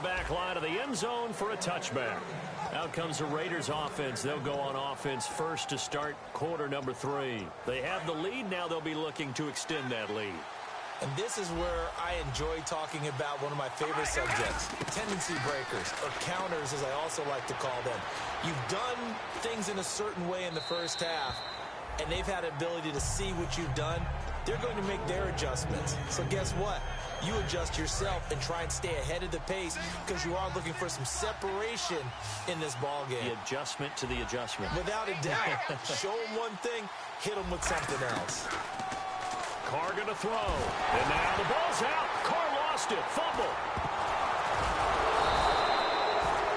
back line of the end zone for a touchback. Out comes the Raiders offense. They'll go on offense first to start quarter number 3. They have the lead. Now they'll be looking to extend that lead. And this is where I enjoy talking about one of my favorite subjects, tendency breakers, or counters as I also like to call them. You've done things in a certain way in the first half, and they've had ability to see what you've done. They're going to make their adjustments. So guess what? You adjust yourself and try and stay ahead of the pace because you are looking for some separation in this ball game. The adjustment to the adjustment. Without a doubt. Show them one thing, hit them with something else. Carr going to throw. And now the ball's out. Carr lost it. Fumble.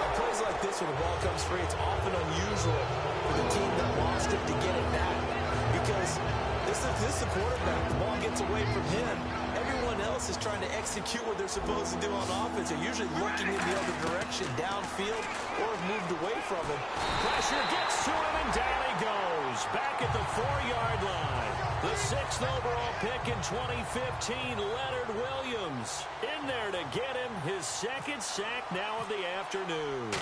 On plays like this when the ball comes free, it's often unusual for the team that lost it to get it back. Because this is the quarterback. The ball gets away from him. Everyone else is trying to execute what they're supposed to do on offense. They're usually looking in the other direction, downfield, or have moved away from him. Pressure gets to him, and down he goes. Back at the 4-yard line. The 6th overall pick in 2015, Leonard Williams. In there to get him his second sack now of the afternoon.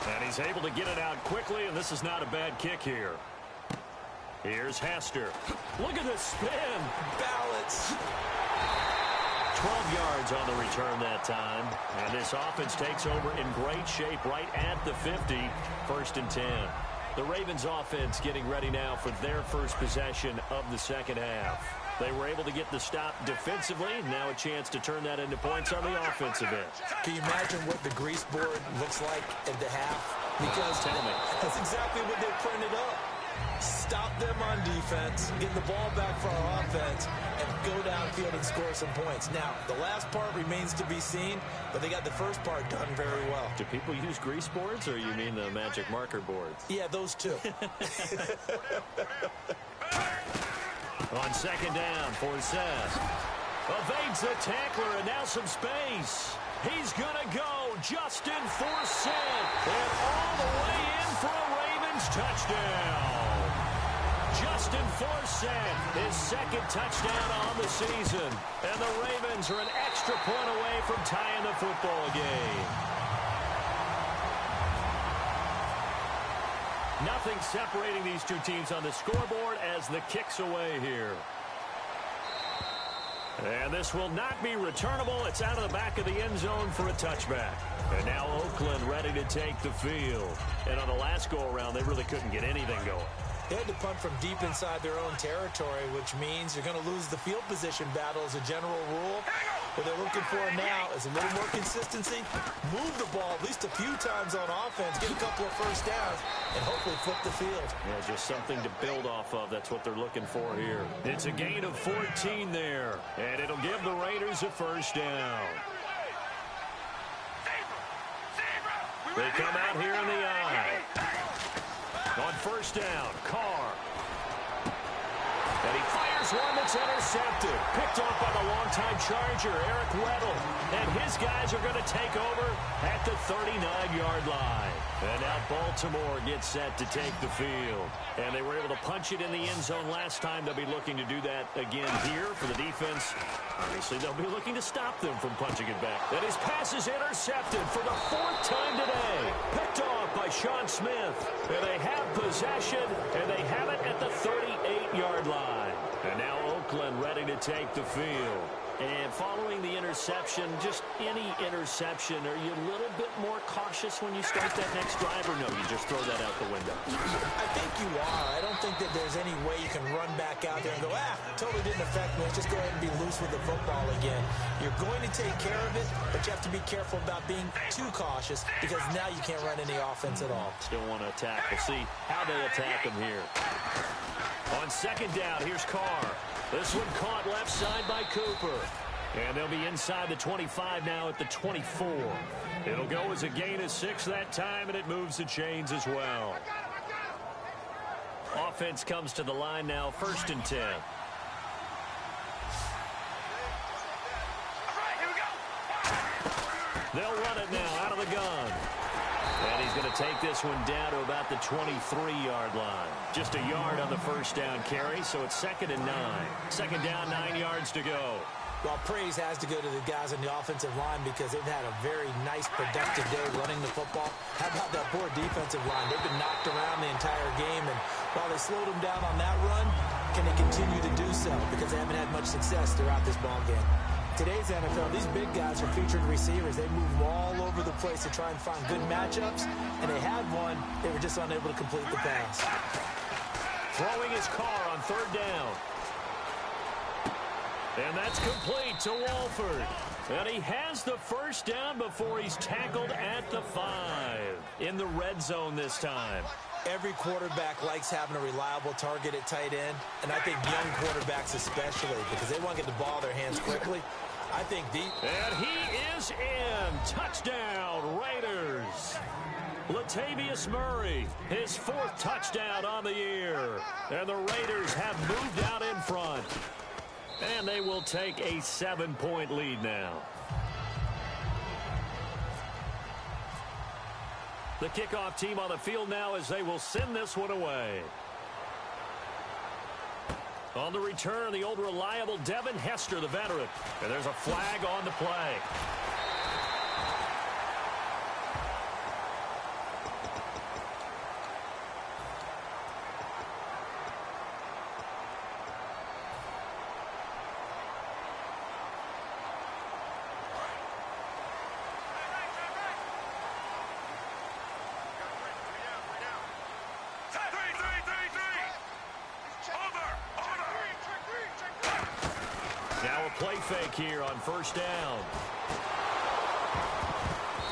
And he's able to get it out quickly, and this is not a bad kick here. Here's Hester. Look at the spin. Balance. 12 yards on the return that time. And this offense takes over in great shape right at the 50. 1st and 10. The Ravens offense getting ready now for their first possession of the second half. They were able to get the stop defensively. Now a chance to turn that into points on the offensive end. Can you imagine what the grease board looks like at the half? Because tell me. That's exactly what they printed up. Stop them on defense, get the ball back for our offense, and go downfield and score some points. Now, the last part remains to be seen, but they got the first part done very well. Do people use grease boards, or you mean the magic marker boards? Yeah, those two. On second down for Seth. Evades the tackler, and now some space. He's going to go. Justin Forsett. And all the way in for a Ravens touchdown. Justin Forsett, his second touchdown on the season. And the Ravens are an extra point away from tying the football game. Nothing separating these two teams on the scoreboard as the kick's away here. And this will not be returnable. It's out of the back of the end zone for a touchback. And now Oakland ready to take the field. And on the last go-around, they really couldn't get anything going. They had to punt from deep inside their own territory, which means you're going to lose the field position battle as a general rule. What they're looking for now is a little more consistency, move the ball at least a few times on offense, get a couple of first downs, and hopefully flip the field. Yeah, just something to build off of. That's what they're looking for here. It's a gain of 14 there, and it'll give the Raiders a first down. They come out here in the eye. On first down, Carr. And he fires one that's intercepted. Picked off by the longtime Charger, Eric Weddle. And his guys are going to take over at the 39-yard line. And now Baltimore gets set to take the field. And they were able to punch it in the end zone last time. They'll be looking to do that again here for the defense. Obviously, they'll be looking to stop them from punching it back. And his pass is intercepted for the 4th time today. Picked off by Sean Smith. And they have possession, and they have it at the 38-yard line. And now Oakland ready to take the field. And following the interception, just any interception, are you a little bit more cautious when you start that next drive, or no, you just throw that out the window? I think you are. I don't think that there's any way you can run back out there and go, totally didn't affect me. Let's just go ahead and be loose with the football again. You're going to take care of it, but you have to be careful about being too cautious because now you can't run any offense at all. Still want to attack. We'll see how they attack him here. On second down, here's Carr. This one caught left side by Cooper. And they'll be inside the 25 now at the 24. It'll go as a gain of 6 that time, and it moves the chains as well. Offense comes to the line now, 1st and 10. They'll run it now out of the gun. And he's going to take this one down to about the 23-yard line. Just a yard on the first down carry, so it's 2nd and 9. Second down, 9 yards to go. Well, praise has to go to the guys on the offensive line because they've had a very nice, productive day running the football. How about that poor defensive line? They've been knocked around the entire game, and while they slowed them down on that run, can they continue to do so? Because they haven't had much success throughout this ball game. Today's NFL, these big guys are featured receivers. They move all over the place to try and find good matchups, and they had one. They were just unable to complete the pass. Throwing his car on third down. And that's complete to Walford. And he has the first down before he's tackled at the 5. In the red zone this time. Every quarterback likes having a reliable target at tight end, and I think young quarterbacks especially because they want to get the ball in their hands quickly. I think And he is in. Touchdown, Raiders. Latavius Murray, his 4th touchdown on the year. And the Raiders have moved out in front. And they will take a 7-point lead now. The kickoff team on the field now as they will send this one away. On the return, the old reliable Devin Hester, the veteran. And there's a flag on the play. Play fake here on first down.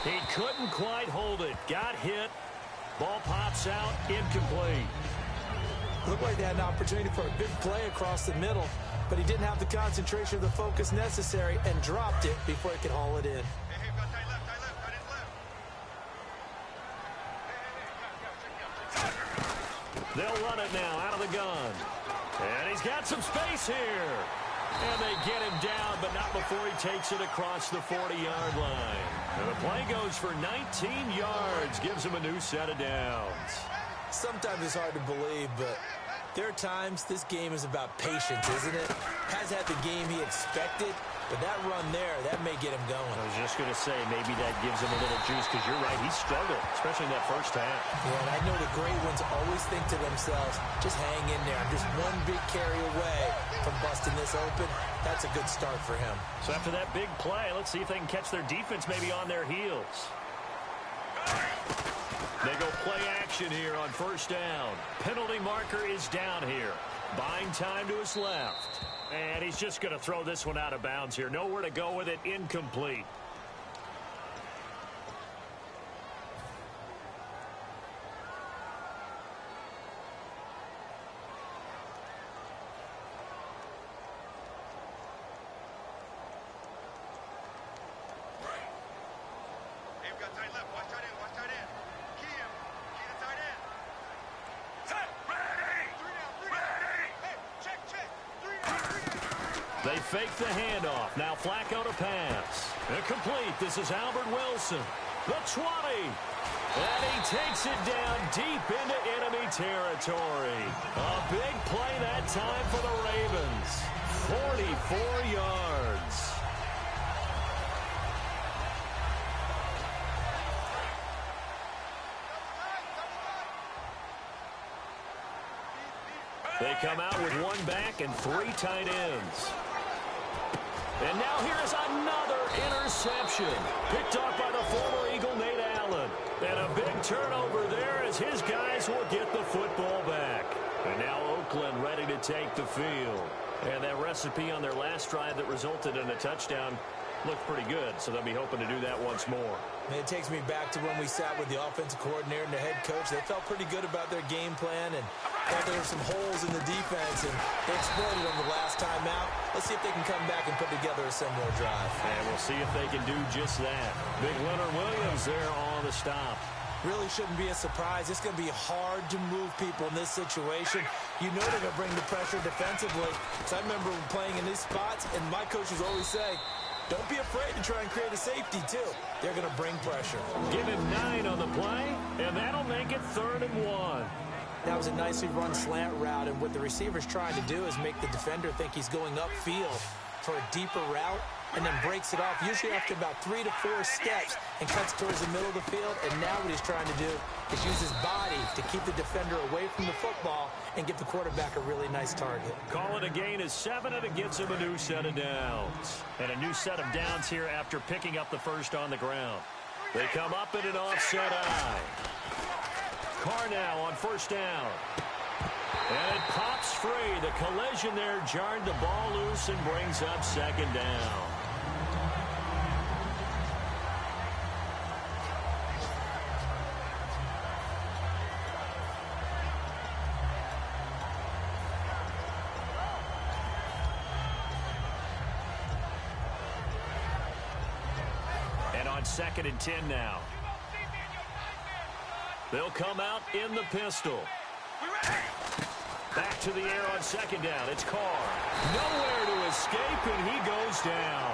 He couldn't quite hold it. Got hit. Ball pops out. Incomplete. Looked like they had an opportunity for a big play across the middle, but he didn't have the concentration or the focus necessary and dropped it before he could haul it in. They'll run it now out of the gun. And he's got some space here. And they get him down, but not before he takes it across the 40-yard line. And the play goes for 19 yards, gives him a new set of downs. Sometimes it's hard to believe, but there are times this game is about patience, isn't it? Has had the game he expected, but that run there, that may get him going. I was just going to say, maybe that gives him a little juice, because you're right, he struggled, especially in that first half. Yeah, and I know the great ones always think to themselves, just hang in there. I'm just one big carry away from busting this open. That's a good start for him. So after that big play, let's see if they can catch their defense maybe on their heels. They go play action here on first down. Penalty marker is down here. Buying time to his left. And he's just going to throw this one out of bounds here. Nowhere to go with it. Incomplete. They fake the handoff. Now Flacco to pass. Incomplete. This is Albert Wilson. The 20. And he takes it down deep into enemy territory. A big play that time for the Ravens. 44 yards. They come out with one back and 3 tight ends. And now here is another interception. Picked off by the former Eagle, Nate Allen. And a big turnover there as his guys will get the football back. And now Oakland ready to take the field. And that recipe on their last drive that resulted in a touchdown looked pretty good, so they'll be hoping to do that once more. It takes me back to when we sat with the offensive coordinator and the head coach. They felt pretty good about their game plan and thought there were some holes in the defense, and they exploited them the last time out. Let's see if they can come back and put together a similar drive. And we'll see if they can do just that. Big Leonard Williams there on the stop. Really shouldn't be a surprise. It's going to be hard to move people in this situation. You know they're going to bring the pressure defensively. So I remember playing in these spots, and my coaches always say, don't be afraid to try and create a safety, too. They're going to bring pressure. Give him 9 on the play, and that'll make it 3rd and 1. That was a nicely run slant route, and what the receiver's trying to do is make the defender think he's going upfield. for a deeper route and then breaks it off, usually after about 3 to 4 steps, and cuts towards the middle of the field. And now what he's trying to do is use his body to keep the defender away from the football and give the quarterback a really nice target. Call it a gain of 7, and it gives him a new set of downs. And a new set of downs here after picking up the first on the ground. They come up in an offset eye. Carr now on first down. And it pops free. The collision there jarred the ball loose and brings up second down. And on 2nd and 10 now. They'll come out in the pistol. Back to the air on 2nd down. It's Carr. Nowhere to escape, and he goes down.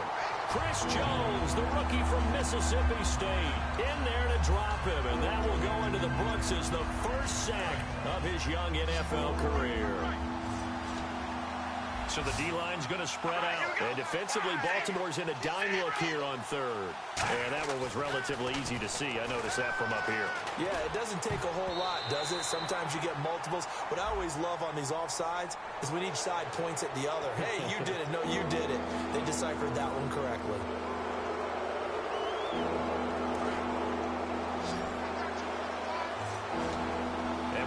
Chris Jones, the rookie from Mississippi State, in there to drop him, and that will go into the books as the first sack of his young NFL career. So the D-line's going to spread out. And defensively, Baltimore's in a dime look here on 3rd. And that one was relatively easy to see. I noticed that from up here. Yeah, it doesn't take a whole lot, does it? Sometimes you get multiples. What I always love on these offsides is when each side points at the other. Hey, you did it. No, you did it. They deciphered that one correctly.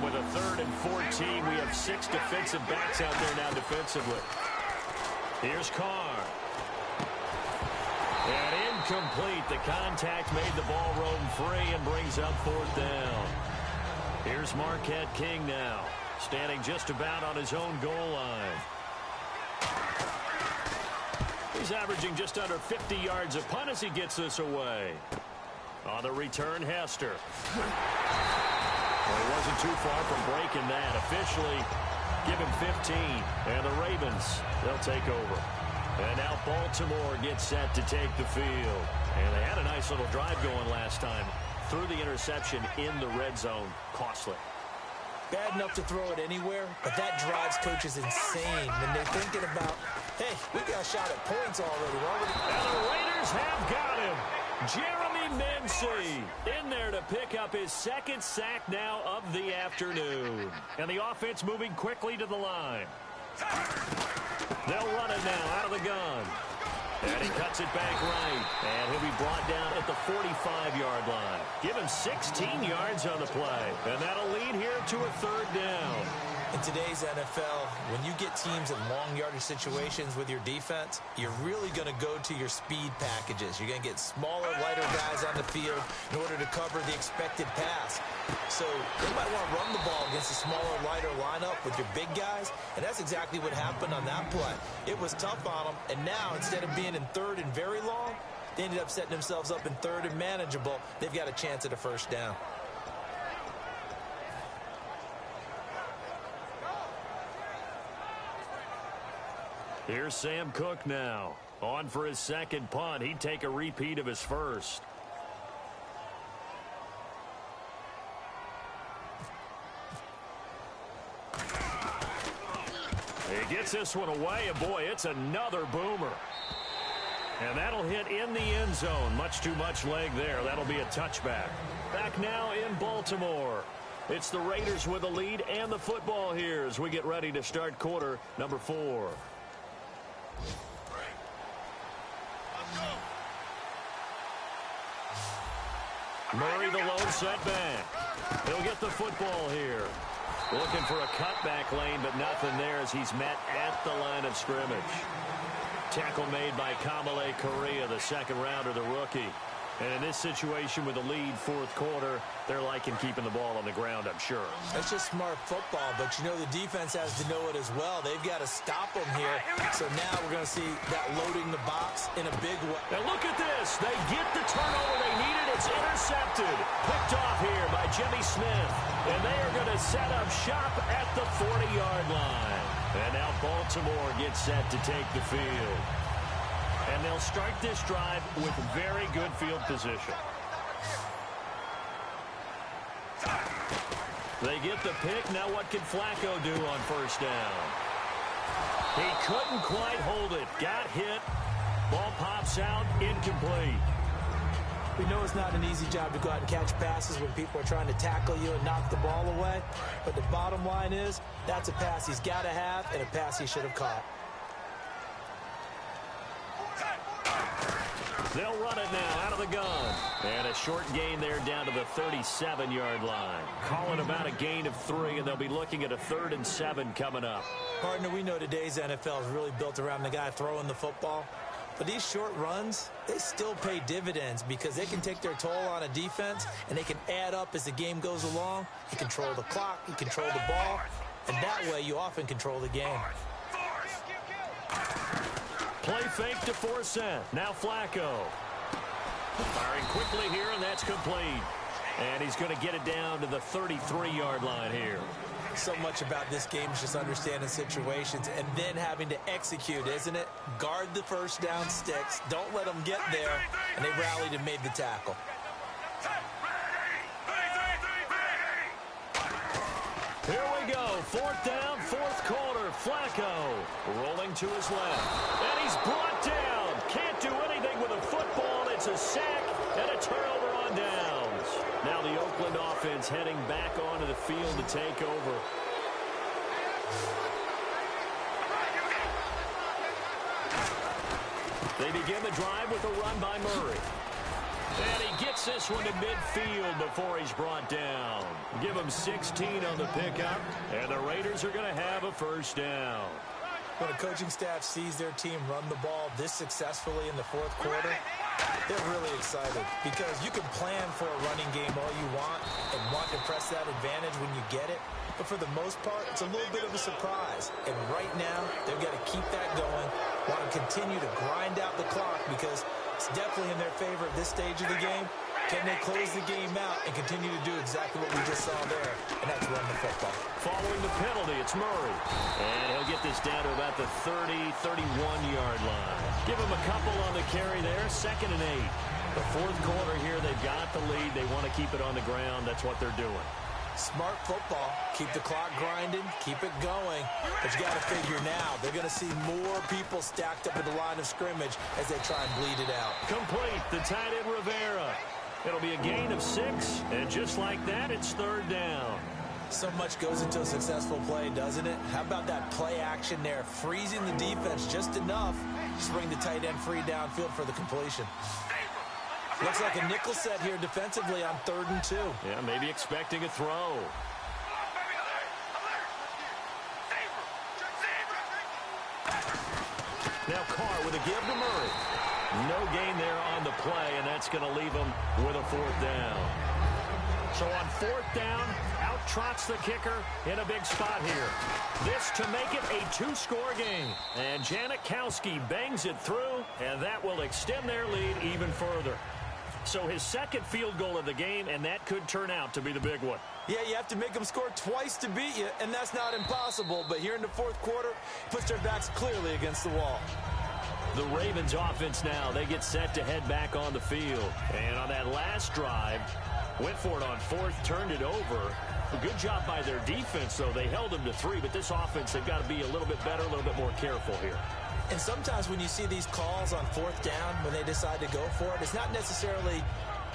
With a 3rd and 14, we have 6 defensive backs out there now defensively. Here's Carr. And incomplete. The contact made the ball roam free and brings up 4th down. Here's Marquette King now, standing just about on his own goal line. He's averaging just under 50 yards a punt as he gets this away. On the return, Hester. Well, he wasn't too far from breaking that. Officially, give him 15. And the Ravens, they'll take over. And now Baltimore gets set to take the field. And they had a nice little drive going last time. Threw the interception in the red zone. Costly. Bad enough to throw it anywhere, but that drives coaches insane when they're thinking about, hey, we got a shot at points already. And the Raiders have got him. Jeremy Mency in there to pick up his 2nd sack now of the afternoon. And the offense moving quickly to the line. They'll run it now out of the gun. And he cuts it back right. And he'll be brought down at the 45-yard line. Give him 16 yards on the play. And that'll lead here to a 3rd down. In today's NFL, when you get teams in long yardage situations with your defense, you're really going to go to your speed packages. You're going to get smaller, lighter guys on the field in order to cover the expected pass. So they might want to run the ball against a smaller, lighter lineup with your big guys, and that's exactly what happened on that play. It was tough on them, and now instead of being in 3rd and very long, they ended up setting themselves up in 3rd and manageable. They've got a chance at a 1st down. Here's Sam Cook now. On for his 2nd punt. He'd take a repeat of his 1st. He gets this one away, and boy, it's another boomer. And that'll hit in the end zone. Much too much leg there. That'll be a touchback. Back now in Baltimore. It's the Raiders with the lead and the football here as we get ready to start quarter number 4. Murray the lone setback. He'll get the football here. Looking for a cutback lane, but nothing there as he's met at the line of scrimmage. Tackle made by Kamale Correa, the 2nd rounder, the rookie. And in this situation with the lead 4th quarter, they're liking keeping the ball on the ground, I'm sure. That's just smart football, but you know the defense has to know it as well. They've got to stop them here. So now we're going to see that loading the box in a big way. Now look at this. They get the turnover they needed. It's intercepted. Picked off here by Jimmy Smith. And they are going to set up shop at the 40-yard line. And now Baltimore gets set to take the field. And they'll start this drive with very good field position. They get the pick. Now what can Flacco do on 1st down? He couldn't quite hold it. Got hit. Ball pops out. Incomplete. We know it's not an easy job to go out and catch passes when people are trying to tackle you and knock the ball away. But the bottom line is, that's a pass he's got to have and a pass he should have caught. They'll run it now out of the gun. And a short gain there down to the 37-yard line. Calling about a gain of 3, and they'll be looking at a 3rd and 7 coming up. Partner, we know today's NFL is really built around the guy throwing the football. But these short runs, they still pay dividends because they can take their toll on a defense, and they can add up as the game goes along. You control the clock, you control the ball, and that way you often control the game. Play fake to force it. Now Flacco. Firing quickly here, and that's complete. And he's going to get it down to the 33-yard line here. So much about this game is just understanding situations and then having to execute, isn't it? Guard the first down sticks. Don't let them get there. And they rallied and made the tackle. Here we go. 4th down, 4th quarter. Flacco rolling to his left. And he's brought down. Can't do anything with a football. It's a sack and a turnover on downs. Now the Oakland offense heading back onto the field to take over. They begin the drive with a run by Murray. And he gets this one to midfield before he's brought down. Give him 16 on the pickup, and the Raiders are going to have a 1st down. When a coaching staff sees their team run the ball this successfully in the 4th quarter, they're really excited because you can plan for a running game all you want and want to press that advantage when you get it. But for the most part, it's a little bit of a surprise. And right now, they've got to keep that going, want to continue to grind out the clock because it's definitely in their favor at this stage of the game. Can they close the game out and continue to do exactly what we just saw there, and that's run the football. Following the penalty, it's Murray. And he'll get this down to about the 30, 31-yard line. Give him a couple on the carry there, 2nd and 8. The 4th quarter here, they've got the lead. They want to keep it on the ground. That's what they're doing. Smart football. Keep the clock grinding. Keep it going. But you got to figure now, they're going to see more people stacked up at the line of scrimmage as they try and bleed it out. Complete. The tight end Rivera. It'll be a gain of 6, and just like that, it's 3rd down. So much goes into a successful play, doesn't it? How about that play action there? Freezing the defense just enough to bring the tight end free downfield for the completion. Looks like a nickel set here defensively on 3rd and 2. Yeah, maybe expecting a throw. Now Carr with a give to Murray. No gain there on the play, and that's going to leave him with a 4th down. So on 4th down, out trots the kicker in a big spot here. This to make it a 2-score game. And Janikowski bangs it through, and that will extend their lead even further. So his 2nd field goal of the game, and that could turn out to be the big one. Yeah, you have to make them score twice to beat you, and that's not impossible. But here in the 4th quarter, puts their backs clearly against the wall. The Ravens offense now, they get set to head back on the field. And on that last drive, went for it on 4th, turned it over. A good job by their defense, though. They held them to 3, but this offense, they've got to be a little bit better, a little bit more careful here. And sometimes when you see these calls on 4th down, when they decide to go for it, it's not necessarily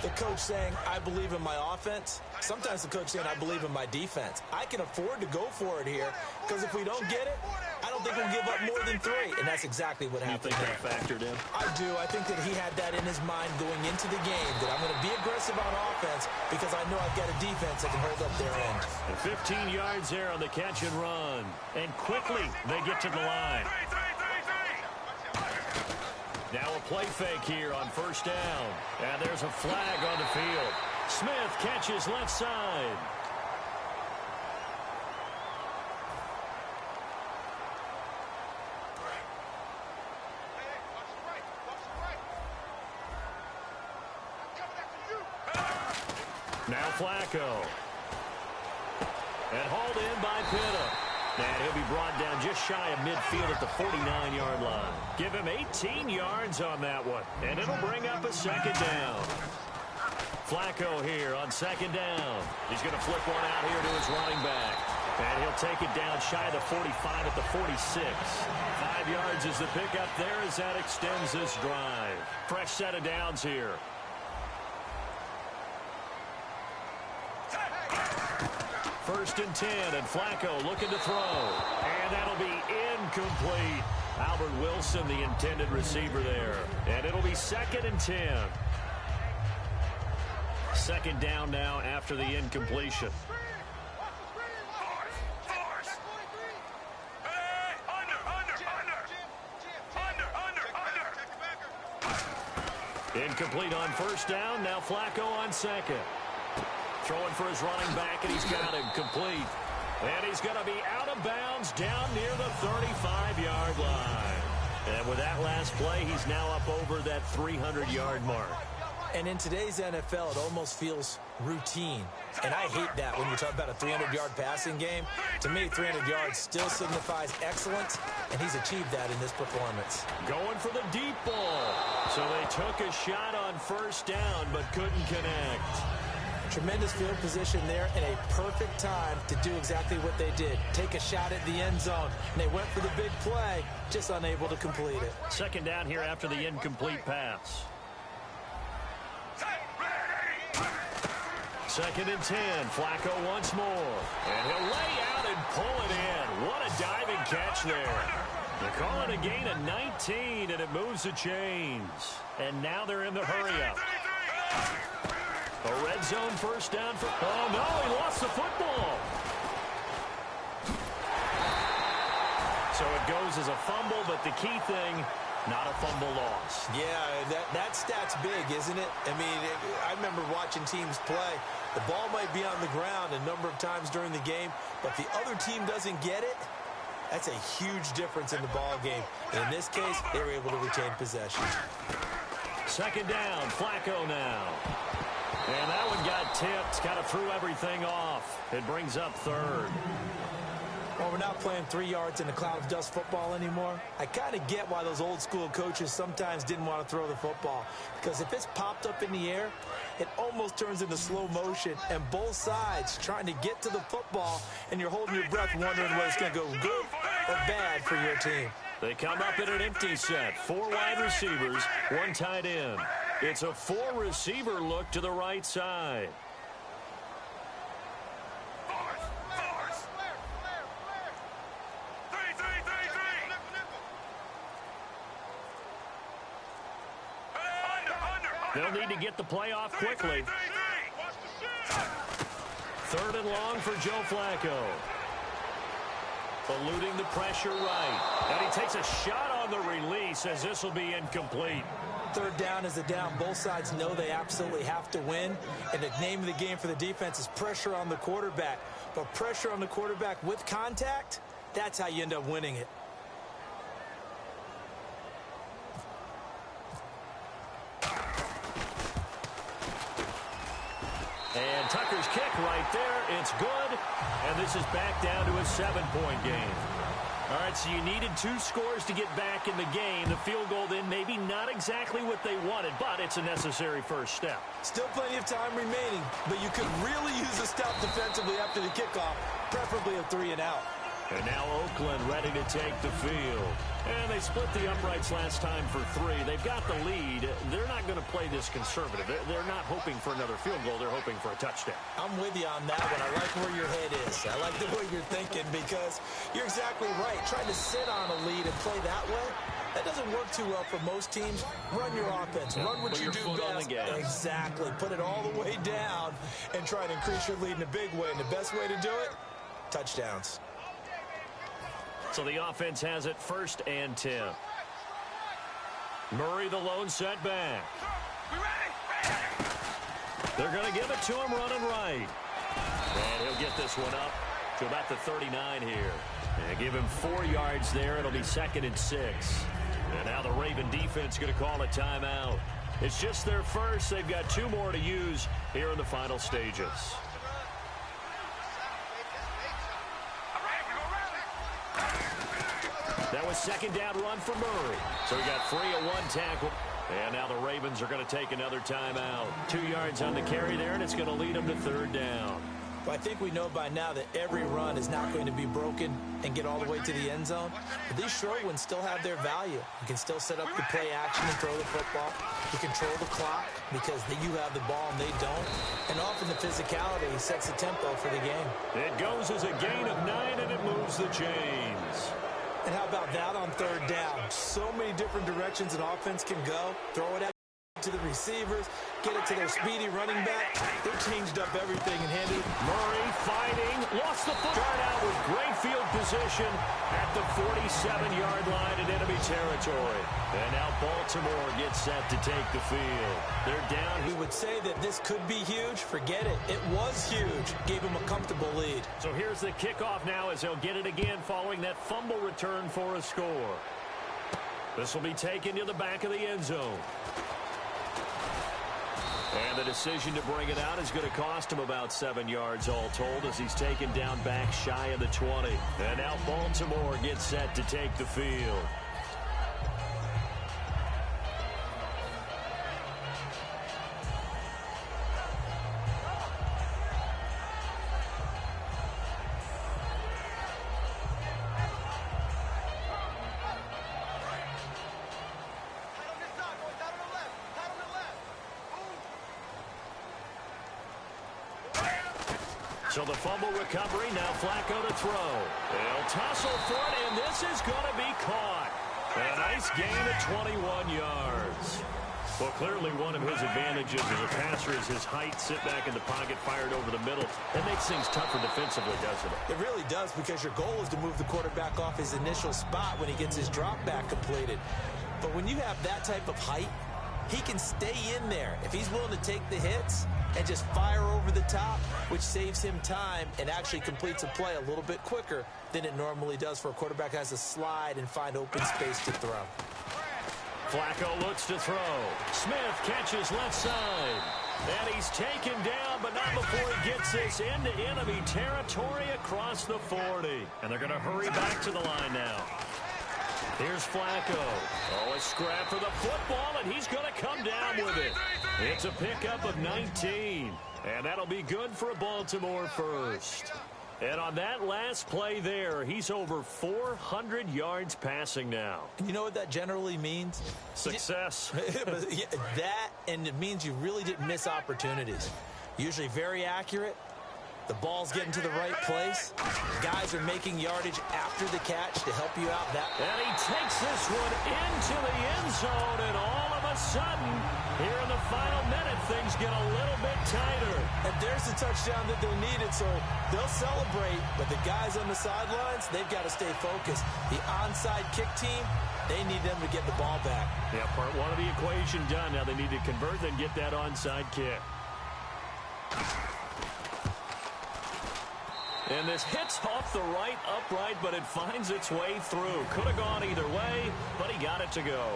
the coach saying, I believe in my offense. Sometimes the coach saying, I believe in my defense. I can afford to go for it here because if we don't get it, I don't think we'll give up more than 3. And that's exactly what happened. You think that factored in? I do. I think that he had that in his mind going into the game, that I'm going to be aggressive on offense because I know I've got a defense that can hold up their end. And 15 yards there on the catch and run. And quickly they get to the line. Now a play fake here on 1st down. And there's a flag on the field. Smith catches left side. Now Flacco. And hauled in by Pitta. And he'll be brought down just shy of midfield at the 49-yard line. Give him 18 yards on that one. And it'll bring up a 2nd down. Flacco here on 2nd down. He's going to flip one out here to his running back. And he'll take it down shy of the 45 at the 46. 5 yards is the pickup there as that extends this drive. Fresh set of downs here. First and 10, and Flacco looking to throw. And that'll be incomplete. Albert Wilson, the intended receiver there. And it'll be 2nd and 10. Second down now after the incompletion. Incomplete on first down. Now Flacco on second. Throwing for his running back, and he's got him complete. And he's going to be out of bounds down near the 35-yard line. And with that last play, he's now up over that 300-yard mark. And in today's NFL, it almost feels routine. And I hate that when you talk about a 300-yard passing game. To me, 300 yards still signifies excellence, and he's achieved that in this performance. Going for the deep ball. So they took a shot on first down, but couldn't connect. Tremendous field position there and a perfect time to do exactly what they did. Take a shot at the end zone. And they went for the big play, just unable to complete it. Second down here after the incomplete pass. 2nd and 10. Flacco once more. And he'll lay out and pull it in. What a diving catch there. They call it a gain of 19, and it moves the chains. And now they're in the hurry-up. A red zone first down for... Oh, no, he lost the football. So it goes as a fumble, but the key thing, not a fumble loss. Yeah, that stat's big, isn't it? I mean, I remember watching teams play. The ball might be on the ground a number of times during the game, but the other team doesn't get it. That's a huge difference in the ball game. And in this case, they were able to retain possession. Second down, Flacco now. And that one got tipped, kind of threw everything off. It brings up third. Well, we're not playing 3 yards in a cloud of dust football anymore. I kind of get why those old school coaches sometimes didn't want to throw the football. Because if it's popped up in the air, it almost turns into slow motion. And both sides trying to get to the football, and you're holding your breath wondering whether it's going to go good or bad for your team. They come up in an empty set. 4 wide receivers, 1 tight end. It's a 4-receiver look to the right side. They'll need to get the play off quickly. 3rd and long for Joe Flacco. Eluding the pressure right. And he takes a shot on the release as this will be incomplete. 3rd down is a down. Both sides know they absolutely have to win. And the name of the game for the defense is pressure on the quarterback. But pressure on the quarterback with contact, that's how you end up winning it. And Tucker's kick right there. It's good. And this is back down to a 7-point game. All right, so you needed 2 scores to get back in the game. The field goal then maybe not exactly what they wanted, but it's a necessary first step. Still plenty of time remaining, but you could really use a stop defensively after the kickoff, preferably a 3 and out. And now Oakland ready to take the field. And they split the uprights last time for 3. They've got the lead. They're not going to play this conservative. They're not hoping for another field goal. They're hoping for a touchdown. I'm with you on that one. I like where your head is. I like the way you're thinking because you're exactly right. Trying to sit on a lead and play that way, that doesn't work too well for most teams. Run your offense. Run what you do best. Exactly. Put it all the way down and try to increase your lead in a big way. And the best way to do it, touchdowns. So the offense has it 1st and 10. Murray the lone setback. They're going to give it to him running right. And he'll get this one up to about the 39 here. And give him 4 yards there. It'll be 2nd and 6. And now the Raven defense going to call a timeout. It's just their first. They've got 2 more to use here in the final stages. That was 2nd down run for Murray. So he got free of 1 tackle. And now the Ravens are going to take another timeout. 2 yards on the carry there, and it's going to lead them to 3rd down. Well, I think we know by now that every run is not going to be broken and get all the way to the end zone. But these short ones still have their value. You can still set up the play action and throw the football. You control the clock because you have the ball and they don't. And often the physicality sets the tempo for the game. It goes as a gain of 9, and it moves the chains. And how about that on third down? So many different directions an offense can go. Throw it out to the receivers, get it to their speedy running back. They changed up everything and handed it. Murray fighting, lost the foot. Start out with great field position at the 47-yard line in enemy territory. And now Baltimore gets set to take the field. They're down. We would say that this could be huge. Forget it. It was huge. Gave them a comfortable lead. So here's the kickoff now as they'll get it again following that fumble return for a score. This will be taken to the back of the end zone. And the decision to bring it out is going to cost him about 7 yards all told as he's taken down back shy of the 20. And now Baltimore gets set to take the field. So the fumble recovery, now Flacco to throw. They'll tussle for it, and this is going to be caught. A nice gain of 21 yards. Well, clearly one of his advantages as a passer is his height, sit back in the pocket, fired over the middle. That makes things tougher defensively, doesn't it? It really does, because your goal is to move the quarterback off his initial spot when he gets his drop back completed. But when you have that type of height, he can stay in there. If he's willing to take the hits and just fire over the top, which saves him time and actually completes a play a little bit quicker than it normally does for a quarterback who has to slide and find open space to throw. Flacco looks to throw. Smith catches left side. And he's taken down, but not before he gets this into enemy territory across the 40. And they're going to hurry back to the line now. Here's Flacco. Oh, a scrap for the football, and he's going to come down with it. It's a pickup of 19, and that'll be good for a Baltimore first. And on that last play there, he's over 400 yards passing now. And you know what that generally means? Success. That, and it means you really didn't miss opportunities. Usually very accurate. The ball's getting to the right place. Guys are making yardage after the catch to help you out. And he takes this one into the end zone, and all of a sudden, here in the final minute, things get a little bit tighter. And there's the touchdown that they needed, so they'll celebrate. But the guys on the sidelines, they've got to stay focused. The onside kick team, they need them to get the ball back. Yeah, part one of the equation done. Now they need to convert and get that onside kick. And this hits off the right upright, but it finds its way through. Could have gone either way, but he got it to go.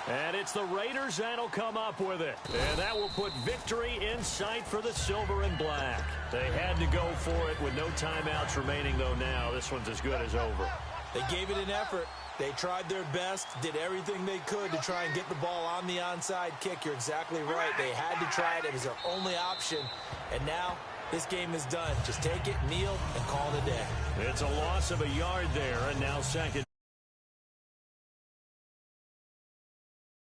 And it's the Raiders that'll come up with it. And that will put victory in sight for the silver and black. They had to go for it with no timeouts remaining, though now. This one's as good as over. They gave it an effort. They tried their best, did everything they could to try and get the ball on the onside kick. You're exactly right. They had to try it. It was their only option. And now this game is done. Just take it, kneel, and call it a day. It's a loss of a yard there, and now second